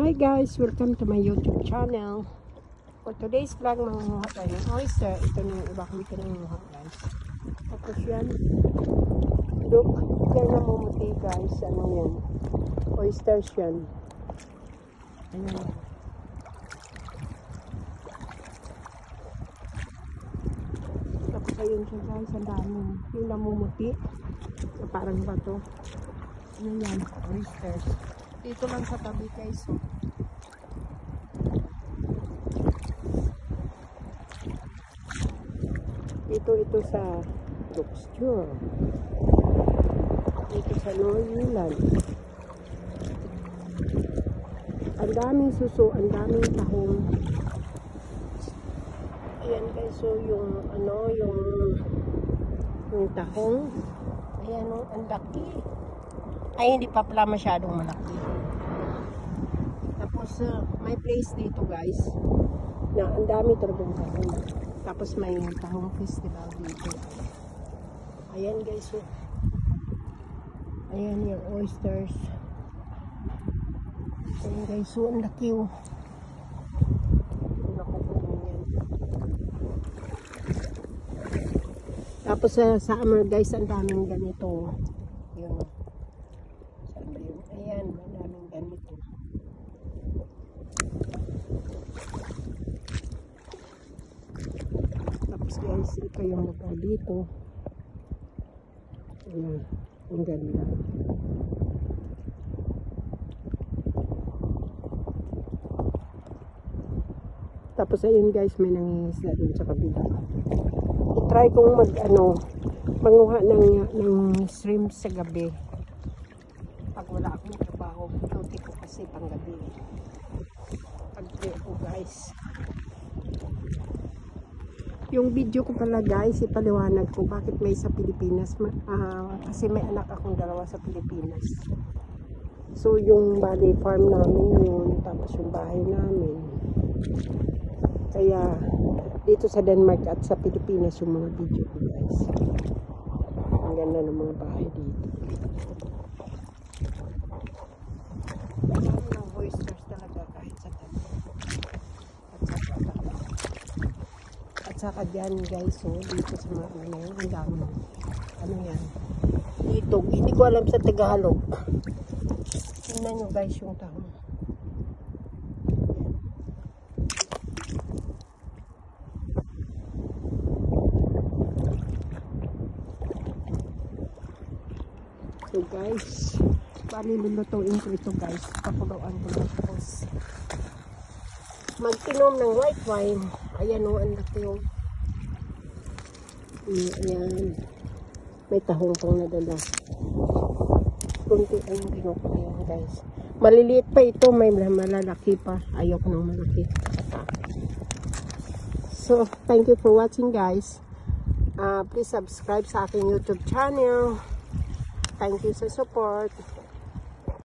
Hi guys, welcome to my YouTube channel. For today's vlog, mangunguha tayo ng oyster. Ito na yung iba kami kinangunguha guys. Tapos yan, look, yan namumuti guys. Ano yan? Oysters yan. Ayan. Tapos ayun siya guys, ang dami. Yung namumuti. So, parang bato. Ano yan? Oysters. Dito lang sa tabi guys. So. Ito sa Bookstore. Dito sa Northland. Ang daming suso, ang daming tahong. Ayan guys, so yung yung tahong. Ayan o, ang laki. Ay, hindi pa pala masyadong malaki. Tapos, may place dito guys na ang dami talagang tahong. Tapos may tahong festival dito. Ayan guys, so ayan yung oysters. Ayan guys, so ang laki oh. Tapos sa summer guys, ang daming ganito. Yun. Ayan, ang daming ganito. Tapos guys, ito yung lugar dito. Ayan, ang ganda. Tapos ayun guys, may nangingisda dun sa kabila. I-try kong manguha ng shrimp sa gabi. Pag wala akong trabaho, duty ko kasi pang gabi. Pag-play ko guys. Yung video ko pala guys, ipaliwanag ko bakit may sa Pilipinas. Kasi may anak akong dalawa sa Pilipinas. So yung bali farm namin yun, tapos yung bahay namin. Kaya dito sa Denmark at sa Pilipinas yung mga video ko guys. Ang ganda ng mga bahay dito. Marami ng oysters talaga kahit sa tabi. At saka dyan guys, so dito sa mga ang dami. Ano yan? Dito, hindi ko alam sa Tagalog. Tingnan nyo guys yung tahong. So guys, bali lulutuin ko ito guys. Pakuluan ko na tapos mag-inom ng white wine. Ayan o, ang laki o. Ayan. May tahong pang nadala. Kunti ang ginok. Ayan guys. Maliliit pa ito, may malalaki pa. Ayoko ng malaki. So, thank you for watching guys. Please subscribe sa aking YouTube channel. Thank you sa support.